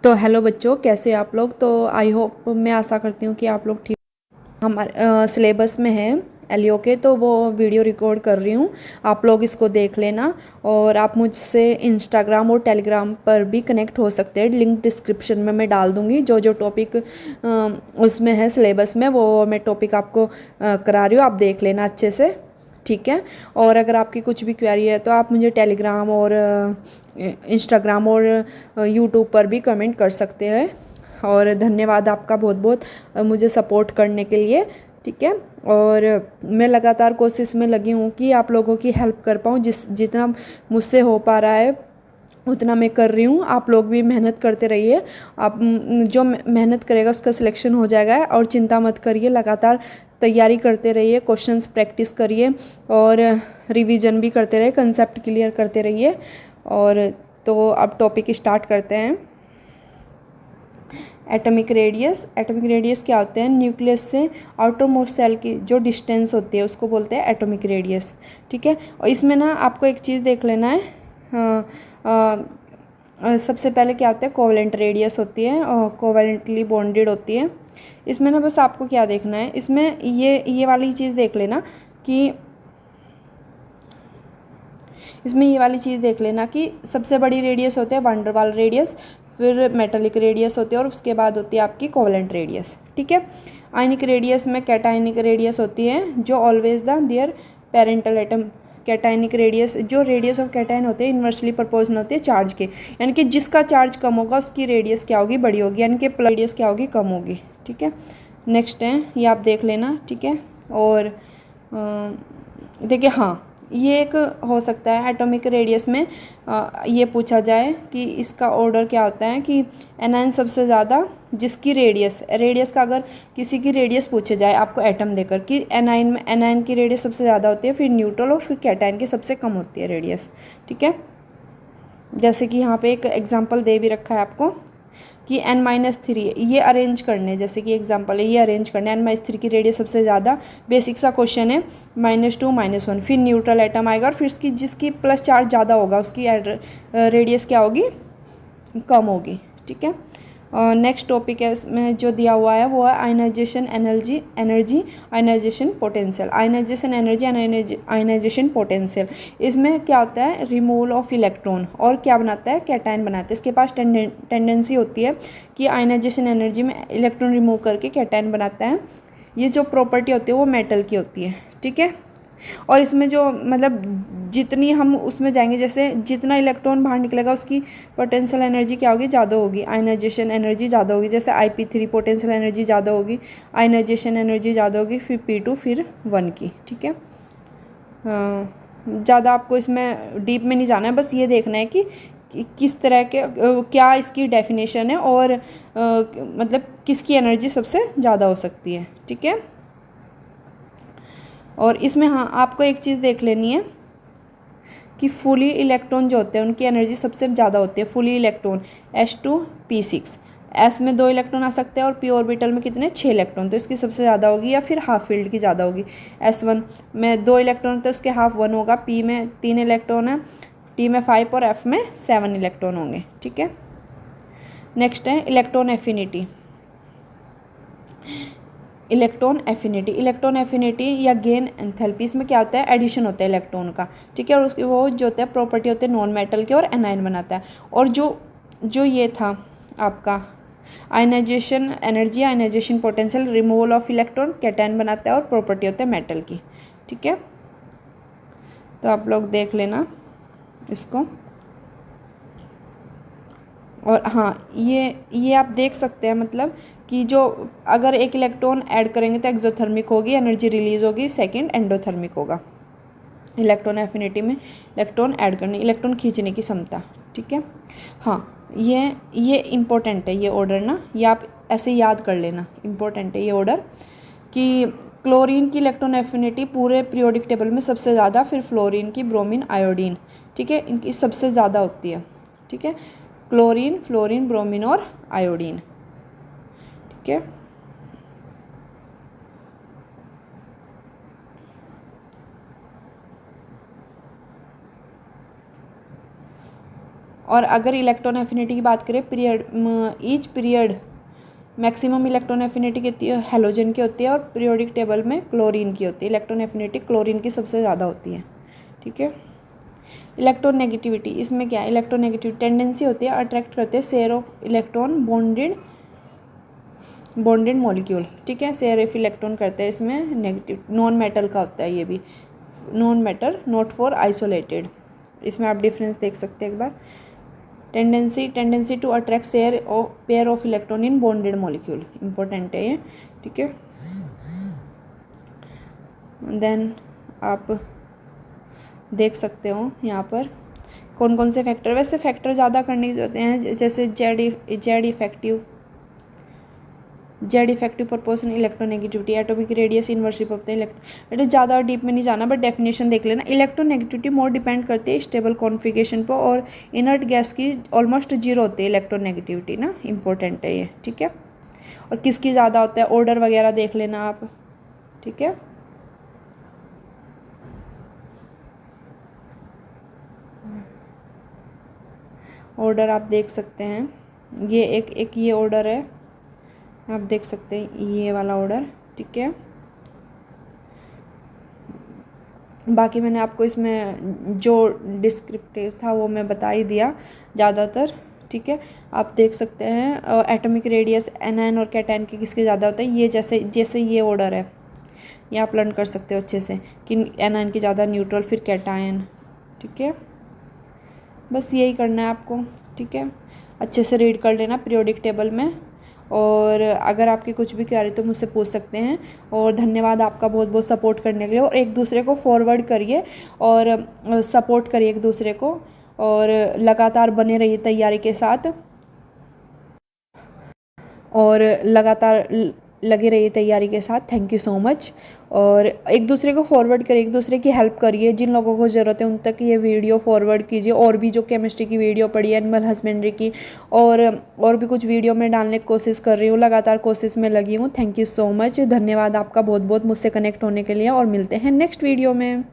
तो हेलो बच्चों, कैसे आप लोग। तो आई होप, मैं आशा करती हूँ कि आप लोग ठीक। हमारे सिलेबस में है एलियो के, तो वो वीडियो रिकॉर्ड कर रही हूँ। आप लोग इसको देख लेना। और आप मुझसे इंस्टाग्राम और टेलीग्राम पर भी कनेक्ट हो सकते हैं। लिंक डिस्क्रिप्शन में मैं डाल दूँगी। जो जो टॉपिक उसमें है सिलेबस में, वो मैं टॉपिक आपको करा रही हूँ। आप देख लेना अच्छे से, ठीक है। और अगर आपकी कुछ भी क्वेरी है तो आप मुझे टेलीग्राम और इंस्टाग्राम और यूट्यूब पर भी कमेंट कर सकते हैं। और धन्यवाद आपका बहुत बहुत मुझे सपोर्ट करने के लिए, ठीक है। और मैं लगातार कोशिश में लगी हूँ कि आप लोगों की हेल्प कर पाऊँ। जितना मुझसे हो पा रहा है उतना मैं कर रही हूँ। आप लोग भी मेहनत करते रहिए। आप जो मेहनत करेगा उसका सिलेक्शन हो जाएगा। और चिंता मत करिए, लगातार तैयारी करते रहिए, क्वेश्चंस प्रैक्टिस करिए और रिवीजन भी करते रहिए, कंसेप्ट क्लियर करते रहिए। और तो अब टॉपिक स्टार्ट करते हैं। एटॉमिक रेडियस क्या होते हैं? न्यूक्लियस से आउटरमोस्ट सेल की जो डिस्टेंस होती है उसको बोलते हैं एटॉमिक रेडियस, ठीक है। और इसमें ना आपको एक चीज़ देख लेना है। सबसे पहले क्या होता है? कोवेलेंट रेडियस होती है और कोवेलेंटली बॉन्डेड होती है। इसमें ना बस आपको क्या देखना है, इसमें ये वाली चीज़ देख लेना कि इसमें ये वाली चीज़ देख लेना कि सबसे बड़ी रेडियस होते हैं वैन डर वाल रेडियस, फिर मेटालिक रेडियस होती है और उसके बाद होती है आपकी कोवेलेंट रेडियस, ठीक है। आयनिक रेडियस में कैटायनिक रेडियस होती है जो always the their parental atom. Cationic radius, जो रेडियस ऑफ कैटायन होते हैं इन्वर्सली प्रोपोर्शनल होती है चार्ज के, यानी कि जिसका चार्ज कम होगा उसकी रेडियस क्या होगी? बड़ी होगी, यानी कि प्लस रेडियस क्या होगी? कम होगी, ठीक है। नेक्स्ट है, ये आप देख लेना, ठीक है। और देखिए, हाँ, ये एक हो सकता है एटॉमिक रेडियस में ये पूछा जाए कि इसका ऑर्डर क्या होता है कि एनायन सबसे ज़्यादा जिसकी रेडियस का, अगर किसी की रेडियस पूछे जाए आपको एटम देकर कि एनायन में, एनायन की रेडियस सबसे ज़्यादा होती है, फिर न्यूट्रल और फिर कैटायन की सबसे कम होती है रेडियस, ठीक है। जैसे कि यहाँ पे एक एग्जांपल दे भी रखा है आपको कि n-3 ये अरेंज करने, जैसे कि एग्जांपल है, ये अरेंज करने n-3 की रेडियस सबसे ज़्यादा। बेसिक सा क्वेश्चन है, -2 -1, फिर न्यूट्रल एटम आएगा और फिर इसकी जिसकी प्लस चार्ज ज़्यादा होगा उसकी रेडियस क्या होगी? कम होगी, ठीक है। नेक्स्ट टॉपिक है इसमें जो दिया हुआ है वो है ionisation energy ionisation potential. Ionisation energy, ionisation potential, इसमें क्या होता है? Removal of electron. और क्या बनाता है? कैटायन बनाता है। इसके पास टेंडेंसी होती है कि आयनाइजेशन एनर्जी में इलेक्ट्रॉन रिमूव करके कैटायन बनाता है। ये जो प्रॉपर्टी होती है वो मेटल की होती है, ठीक है। और इसमें जो मतलब जितनी हम उसमें जाएंगे, जैसे जितना इलेक्ट्रॉन बाहर निकलेगा उसकी पोटेंशियल एनर्जी क्या होगी? ज़्यादा होगी, आयनाइजेशन एनर्जी ज़्यादा होगी। जैसे IP3 पोटेंशियल एनर्जी ज़्यादा होगी, आयनाइजेशन एनर्जी ज़्यादा होगी, फिर P2 फिर 1 की, ठीक है। ज़्यादा आपको इसमें डीप में नहीं जाना है, बस ये देखना है कि किस तरह के क्या इसकी डेफिनेशन है और मतलब किसकी एनर्जी सबसे ज़्यादा हो सकती है, ठीक है। और इसमें हाँ, आपको एक चीज़ देख लेनी है कि फुली इलेक्ट्रॉन जो होते हैं उनकी एनर्जी सबसे ज़्यादा होती है। फुली इलेक्ट्रॉन S2P6, एस में 2 इलेक्ट्रॉन आ सकते हैं और p ऑर्बिटल में कितने? 6 इलेक्ट्रॉन, तो इसकी सबसे ज़्यादा होगी। या फिर हाफ फील्ड की ज़्यादा होगी। S1 में 2 इलेक्ट्रॉन तो उसके हाफ 1 होगा, p में 3 इलेक्ट्रॉन है, t में 5 और f में 7 इलेक्ट्रॉन होंगे, ठीक है। नेक्स्ट है इलेक्ट्रॉन एफिनिटी। इलेक्ट्रॉन एफिनिटी या गेन एंथैल्पी, इसमें क्या होता है? एडिशन होता है इलेक्ट्रॉन का, ठीक है। और उसकी वो जो होता है प्रॉपर्टी होते हैं नॉन मेटल के और एनायन बनाता है। और जो ये था आपका ionisation energy, ionisation potential, removal of electron, cation बनाता है और प्रॉपर्टी होता है मेटल की, ठीक है। तो आप लोग देख लेना इसको। और हाँ, ये आप देख सकते हैं, मतलब कि जो अगर एक इलेक्ट्रॉन ऐड करेंगे तो एक्सोथर्मिक होगी, एनर्जी रिलीज होगी, सेकंड एंडोथर्मिक होगा। इलेक्ट्रॉन एफिनिटी में इलेक्ट्रॉन ऐड करने, इलेक्ट्रॉन खींचने की क्षमता, ठीक है। हाँ, ये इम्पोर्टेंट है ये ऑर्डर ना, ये आप ऐसे याद कर लेना, इम्पोर्टेंट है ये ऑर्डर कि क्लोरीन की इलेक्ट्रॉन एफिनिटी पूरे पीरियोडिक टेबल में सबसे ज़्यादा, फिर फ्लोरीन की, ब्रोमीन, आयोडीन, ठीक है, इनकी सबसे ज़्यादा होती है, ठीक है। क्लोरीन, फ्लोरीन, ब्रोमीन और आयोडीन, ठीक है। और अगर इलेक्ट्रॉन एफिनिटी की बात करें, each period maximum electron affinity कितनी है, हेलोजन की होती है, और पीरियोडिक टेबल में क्लोरीन की होती है। इलेक्ट्रॉन एफिनिटी क्लोरीन की सबसे ज़्यादा होती है, ठीक है। इलेक्ट्रोनेगेटिविटी, इसमें क्या है, इलेक्ट्रोनेगेटिव टेंडेंसी होती है, अट्रैक्ट करते हैं share of electron bonded molecule, ठीक है। शेयर ऑफ इलेक्ट्रॉन करते हैं इसमें नेगेटिव, नॉन मेटल का होता है ये भी, non metal, not for isolated. इसमें आप डिफरेंस देख सकते हैं एक बार। Tendency to attract share of pair of electron in bonded molecule, important है ये, ठीक है। देन आप देख सकते हो यहाँ पर कौन कौन से फैक्टर, वैसे फैक्टर ज़्यादा करने की होते हैं, जैसे Z effective proportion electronegativity, atomic radius inversely होते हैं इलेक्ट्रो, ज़्यादा डीप में नहीं जाना, बट डेफिनेशन देख लेना। इलेक्ट्रोनेगेटिविटी मोर डिपेंड करती है स्टेबल कॉन्फिगरेशन पर, और इनर्ट गैस की ऑलमोस्ट जीरो होती है इलेक्ट्रोनेगेटिविटी ना, इंपॉर्टेंट है ये, ठीक है। और किसकी ज़्यादा होता है, ऑर्डर वगैरह देख लेना आप, ठीक है। ऑर्डर आप देख सकते हैं, ये एक ये ऑर्डर है, आप देख सकते हैं ये वाला ऑर्डर, ठीक है। बाकी मैंने आपको इसमें जो डिस्क्रिप्टिव था वो मैं बता ही दिया ज़्यादातर, ठीक है। आप देख सकते हैं एटॉमिक रेडियस एनायन और कैटायन की किसके ज़्यादा होता है, ये जैसे ये ऑर्डर है, ये आप लर्न कर सकते हो अच्छे से कि एनायन की ज़्यादा, न्यूट्रल, फिर कैटायन, ठीक है। बस यही करना है आपको, ठीक है। अच्छे से रीड कर लेना पीरियोडिक टेबल में, और अगर आपकी कुछ भी क्वेरी तो मुझसे पूछ सकते हैं। और धन्यवाद आपका बहुत बहुत सपोर्ट करने के लिए, और एक दूसरे को फॉरवर्ड करिए और सपोर्ट करिए एक दूसरे को, और लगातार बने रहिए तैयारी के साथ, और लगातार लगे रहिए तैयारी के साथ। Thank you so much. और एक दूसरे को फॉरवर्ड करिए, एक दूसरे की हेल्प करिए, जिन लोगों को ज़रूरत है उन तक ये वीडियो फॉरवर्ड कीजिए। और भी जो केमिस्ट्री की वीडियो पड़ी है, एनिमल हस्बेंड्री की, और भी कुछ वीडियो मैं डालने की कोशिश कर रही हूँ, लगातार कोशिश में लगी हूँ। थैंक यू सो मच, धन्यवाद आपका बहुत बहुत मुझसे कनेक्ट होने के लिए, और मिलते हैं नेक्स्ट वीडियो में।